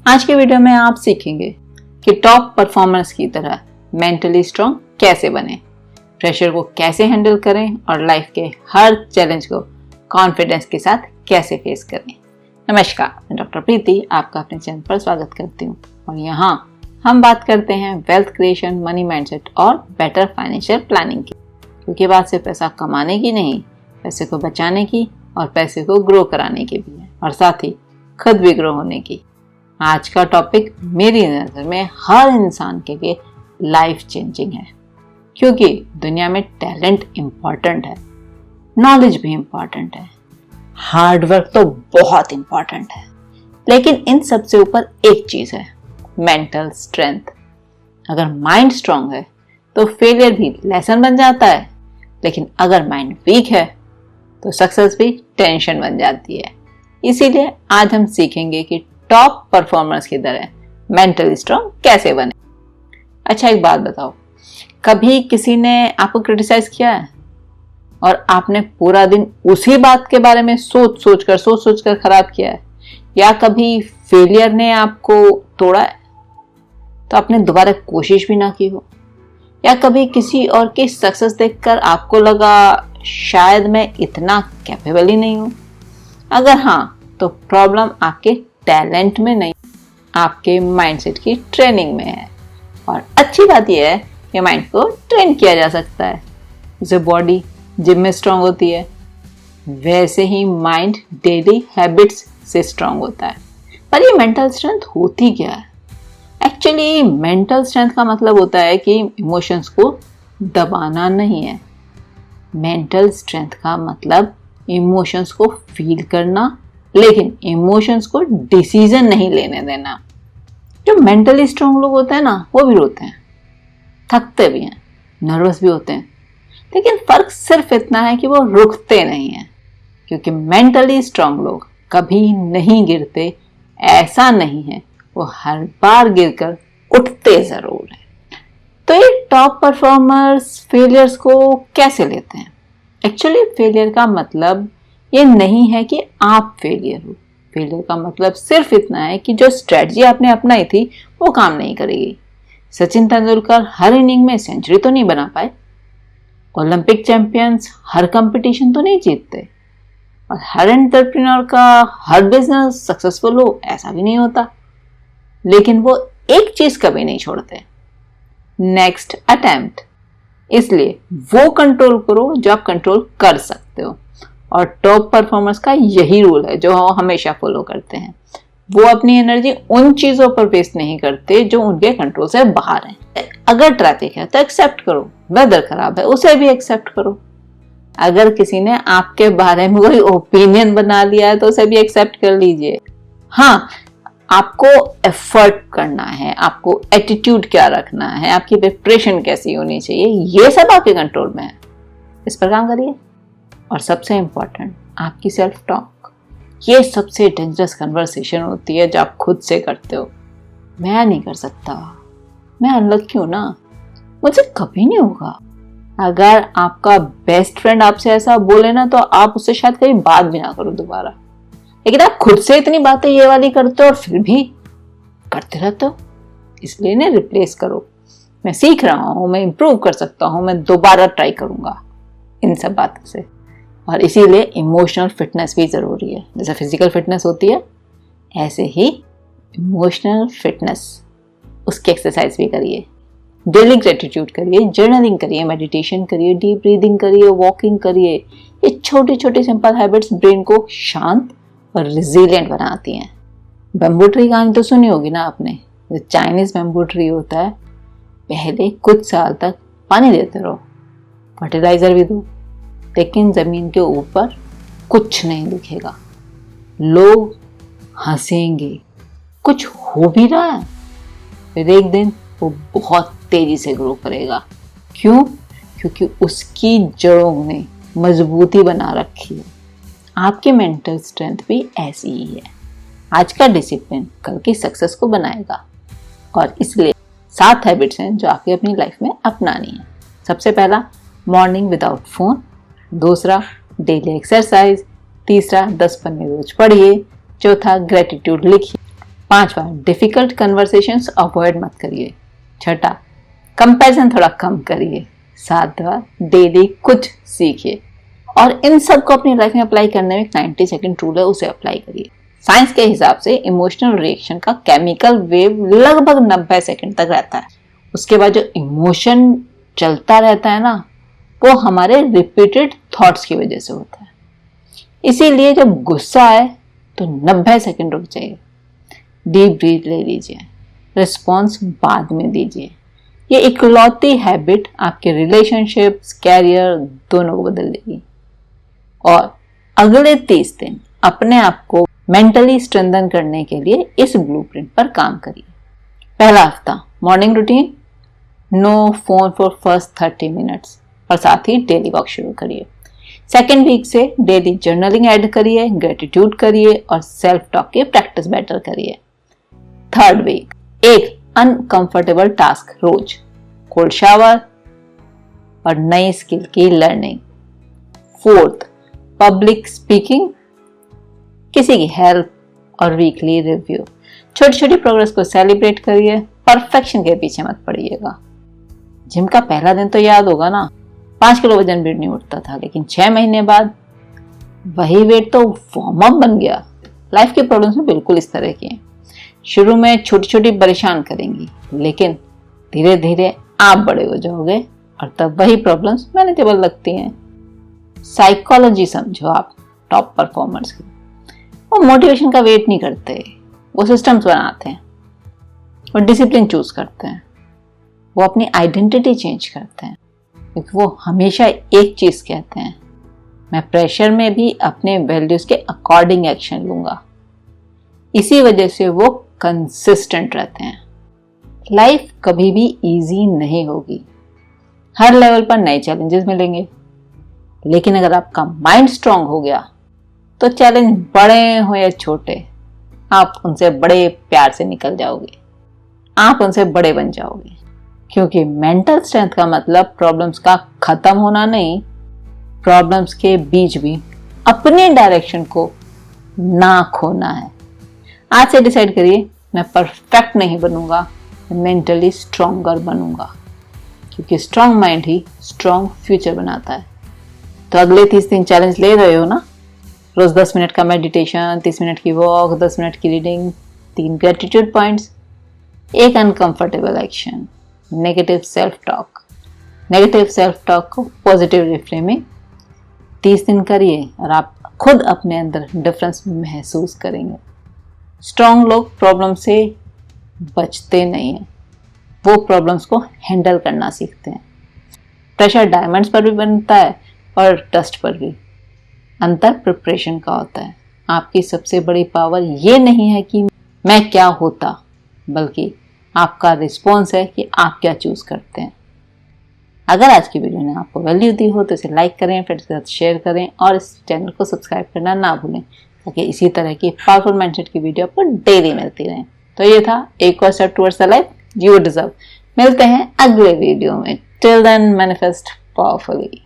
आज के वीडियो में आप सीखेंगे कि टॉप परफॉर्मर्स की तरह मेंटली स्ट्रांग कैसे बने, प्रेशर को कैसे हैंडल करें और लाइफ के हर चैलेंज को कॉन्फिडेंस के साथ कैसे फेस करें। नमस्कार, मैं डॉक्टर प्रीति आपका अपने चैनल पर स्वागत करती हूँ और यहाँ हम बात करते हैं वेल्थ क्रिएशन, मनी माइंडसेट और बेटर फाइनेंशियल प्लानिंग की, क्योंकि बात सिर्फ पैसा कमाने की नहीं, पैसे को बचाने की और पैसे को ग्रो कराने की भी है और साथ ही खुद भी ग्रो होने की। आज का टॉपिक मेरी नज़र में हर इंसान के लिए लाइफ चेंजिंग है, क्योंकि दुनिया में टैलेंट इम्पॉर्टेंट है, नॉलेज भी इम्पॉर्टेंट है, हार्डवर्क तो बहुत इम्पॉर्टेंट है, लेकिन इन सबसे ऊपर एक चीज़ है, मेंटल स्ट्रेंथ। अगर माइंड स्ट्रांग है तो फेलियर भी लेसन बन जाता है, लेकिन अगर माइंड वीक है तो सक्सेस भी टेंशन बन जाती है। इसीलिए आज हम सीखेंगे कि टॉप परफॉर्मर्स की तरह मेंटली स्ट्रांग कैसे बने। अच्छा, एक बात बताओ, कभी किसी ने आपको क्रिटिसाइज किया है और आपने पूरा दिन उसी बात के बारे में सोच सोच कर खराब किया है? या कभी फेलियर ने आपको तोड़ा है तो आपने दोबारा कोशिश भी ना की हो? या कभी किसी और की सक्सेस देखकर आपको लगा शायद मैं इतना कैपेबल ही नहीं हूं? अगर हाँ, तो प्रॉब्लम आपके टैलेंट में नहीं, आपके माइंडसेट की ट्रेनिंग में है। और अच्छी बात यह है कि माइंड को ट्रेन किया जा सकता है। जैसे बॉडी जिम में स्ट्रांग होती है, वैसे ही माइंड डेली हैबिट्स से स्ट्रांग होता है। पर ये मेंटल स्ट्रेंथ होती क्या है? एक्चुअली मेंटल स्ट्रेंथ का मतलब होता है कि इमोशंस को दबाना नहीं है। मेंटल स्ट्रेंथ का मतलब इमोशंस को फील करना, लेकिन इमोशंस को डिसीजन नहीं लेने देना। जो मेंटली स्ट्रांग लोग होते हैं ना, वो भी रोते हैं, थकते भी हैं, नर्वस भी होते हैं, लेकिन फर्क सिर्फ इतना है कि वो रुकते नहीं हैं, क्योंकि मेंटली स्ट्रांग लोग कभी नहीं गिरते। ऐसा नहीं है, वो हर बार गिरकर उठते जरूर हैं। तो ये टॉप परफॉर्मर्स फेलियर्स को कैसे लेते हैं? एक्चुअली फेलियर का मतलब ये नहीं है कि आप फेलियर हो। फेलियर का मतलब सिर्फ इतना है कि जो स्ट्रेटजी आपने अपनाई थी वो काम नहीं करेगी। सचिन तेंदुलकर हर इनिंग में सेंचुरी तो नहीं बना पाए, ओलंपिक चैंपियंस हर कंपटीशन तो नहीं जीतते, और हर एंटरप्रेन्योर का हर बिजनेस सक्सेसफुल हो ऐसा भी नहीं होता। लेकिन वो एक चीज कभी नहीं छोड़ते, नेक्स्ट अटेम्प्ट। इसलिए वो कंट्रोल करो जो आप कंट्रोल कर सकते हो। और टॉप परफॉर्मर्स का यही रूल है जो हम हमेशा फॉलो करते हैं। वो अपनी एनर्जी उन चीजों पर वेस्ट नहीं करते जो उनके कंट्रोल से बाहर हैं। अगर ट्रैफिक है तो एक्सेप्ट करो, वेदर खराब है उसे भी एक्सेप्ट करो। अगर किसी ने आपके बारे में कोई ओपिनियन बना लिया है तो उसे भी एक्सेप्ट कर लीजिए। हाँ, आपको एफर्ट करना है, आपको एटीट्यूड क्या रखना है, आपकी प्रिपरेशन कैसी होनी चाहिए, ये सब आपके कंट्रोल में है। इस पर काम करिए। और सबसे इंपॉर्टेंट, आपकी सेल्फ टॉक। ये सबसे डेंजरस कन्वर्सेशन होती है जो आप खुद से करते हो। मैं नहीं कर सकता, मैं अनलकी हूं ना, मुझे कभी नहीं होगा। अगर आपका बेस्ट फ्रेंड आपसे ऐसा बोले ना, तो आप उससे शायद कभी बात भी ना करो दोबारा। लेकिन आप खुद से इतनी बातें ये वाली करते हो और फिर भी करते रहते हो। इसलिए इन्हें रिप्लेस करो। मैं सीख रहा हूं, मैं इंप्रूव कर सकता हूं, मैं दोबारा ट्राई करूंगा इन सब बातों से। और इसीलिए इमोशनल फिटनेस भी जरूरी है। जैसे फिजिकल फिटनेस होती है, ऐसे ही इमोशनल फिटनेस, उसकी एक्सरसाइज भी करिए। डेली ग्रेटिट्यूड करिए, जर्नलिंग करिए, मेडिटेशन करिए, डीप ब्रीदिंग करिए, वॉकिंग करिए। ये छोटी छोटी सिंपल हैबिट्स ब्रेन को शांत और रिजिलियंट बनाती हैं। बैम्बू ट्री कहानी तो सुनी होगी ना आपने। जो चाइनीज बैम्बू ट्री होता है, पहले कुछ साल तक पानी देते रहो, फर्टिलाइजर भी दो, लेकिन जमीन के ऊपर कुछ नहीं दिखेगा। लोग हंसेंगे, कुछ हो भी रहा है, फिर एक दिन वो बहुत तेजी से ग्रो करेगा। क्यों? क्योंकि उसकी जड़ों ने मजबूती बना रखी है। आपकी मेंटल स्ट्रेंथ भी ऐसी ही है। आज का डिसिप्लिन कल की सक्सेस को बनाएगा। और इसलिए 7 हैबिट्स हैं जो आपकी अपनी लाइफ में अपनानी है। सबसे पहला, मॉर्निंग विदाउट फोन। दूसरा, डेली एक्सरसाइज। तीसरा, 10 पन्ने रोज पढ़िए। चौथा, ग्रेटिट्यूड लिखिए। 5वां, डिफिकल्ट कन्वर्सेशंस अवॉइड मत करिए। 6ठा, कंपैरिजन थोड़ा कम करिए। 7वां, डेली कुछ सीखिए। और इन सब को अपनी लाइफ में अप्लाई करने में 90 सेकंड रूल है, उसे अप्लाई करिए। साइंस के हिसाब से इमोशनल रिएक्शन का केमिकल वेव लगभग 90 सेकंड तक रहता है। उसके बाद जो इमोशन चलता रहता है ना, वो हमारे रिपीटेड थॉट्स की वजह से होता है। इसीलिए जब गुस्सा आए तो 90 सेकंड रुक जाइए, डीप ब्रीथ ले लीजिए, रिस्पॉन्स बाद में दीजिए। ये इकलौती हैबिट आपके रिलेशनशिप्स, कैरियर दोनों को बदल देगी। और अगले 30 दिन अपने आप को मेंटली स्ट्रेंथन करने के लिए इस ब्लूप्रिंट पर काम करिए। पहला हफ्ता, morning routine, no phone for first 30 minutes, और साथ ही डेली वॉक शुरू करिए। सेकेंड वीक से डेली जर्नलिंग ऐड करिए, ग्रेटिट्यूड करिए और सेल्फ टॉक की प्रैक्टिस बेटर करिए। थर्ड वीक, एक अनकंफर्टेबल टास्क रोज, कोल्ड शावर और नई स्किल की लर्निंग। फोर्थ, पब्लिक स्पीकिंग, किसी की हेल्प और वीकली रिव्यू। छोटी छोटी प्रोग्रेस को सेलिब्रेट करिए, परफेक्शन के पीछे मत पड़िएगा। जिम का पहला दिन तो याद होगा ना, 5 किलो वजन भी नहीं उठता था, लेकिन 6 महीने बाद वही वेट तो वार्म अप बन गया। लाइफ की प्रॉब्लम्स में बिल्कुल इस तरह की हैं। शुरू में छोटी छोटी परेशान करेंगी, लेकिन धीरे धीरे आप बड़े हो जाओगे और तब वही प्रॉब्लम्स मैनेजेबल लगती हैं। साइकोलॉजी समझो आप टॉप परफॉर्मर्स की। वो मोटिवेशन का वेट नहीं करते, वो सिस्टम्स बनाते हैं, वो डिसिप्लिन चूज करते हैं, वो अपनी आइडेंटिटी चेंज करते हैं, क्योंकि वो हमेशा एक चीज कहते हैं, मैं प्रेशर में भी अपने वैल्यूज के अकॉर्डिंग एक्शन लूंगा। इसी वजह से वो कंसिस्टेंट रहते हैं। लाइफ कभी भी इजी नहीं होगी, हर लेवल पर नए चैलेंजेस मिलेंगे, लेकिन अगर आपका माइंड स्ट्रांग हो गया तो चैलेंज बड़े हो या छोटे, आप उनसे बड़े प्यार से निकल जाओगे, आप उनसे बड़े बन जाओगे। क्योंकि मेंटल स्ट्रेंथ का मतलब प्रॉब्लम्स का खत्म होना नहीं, प्रॉब्लम्स के बीच भी अपने डायरेक्शन को ना खोना है। आज से डिसाइड करिए, मैं परफेक्ट नहीं बनूंगा, मैं मेंटली स्ट्रॉन्गर बनूंगा, क्योंकि स्ट्रांग माइंड ही स्ट्रांग फ्यूचर बनाता है। तो अगले 30 दिन चैलेंज ले रहे हो ना? रोज 10 मिनट का मेडिटेशन, 30 मिनट की वॉक, 10 मिनट की रीडिंग, 3 ग्रेटिट्यूड पॉइंट्स, एक uncomfortable action, negative self talk को पॉजिटिव रिफ्रेमिंग। 30 दिन करिए और आप खुद अपने अंदर डिफरेंस महसूस करेंगे। स्ट्रांग लोग प्रॉब्लम से बचते नहीं हैं, वो प्रॉब्लम्स को हैंडल करना सीखते हैं। प्रेशर डायमंड्स पर भी बनता है और डस्ट पर भी। अंतर प्रिपरेशन का होता है। आपकी सबसे बड़ी पावर ये नहीं है कि मैं क्या होता, बल्कि आपका रिस्पॉन्स है कि आप क्या चूज करते हैं। अगर आज की वीडियो ने आपको वैल्यू दी हो तो इसे लाइक करें, फ्रेंड्स के साथ शेयर करें और इस चैनल को सब्सक्राइब करना ना भूलें, ताकि इसी तरह की पावरफुल माइंडसेट की वीडियो आपको डेली मिलती रहे। तो ये था एक और step towards the life you deserve. मिलते हैं अगले वीडियो में। Till then manifest powerfully.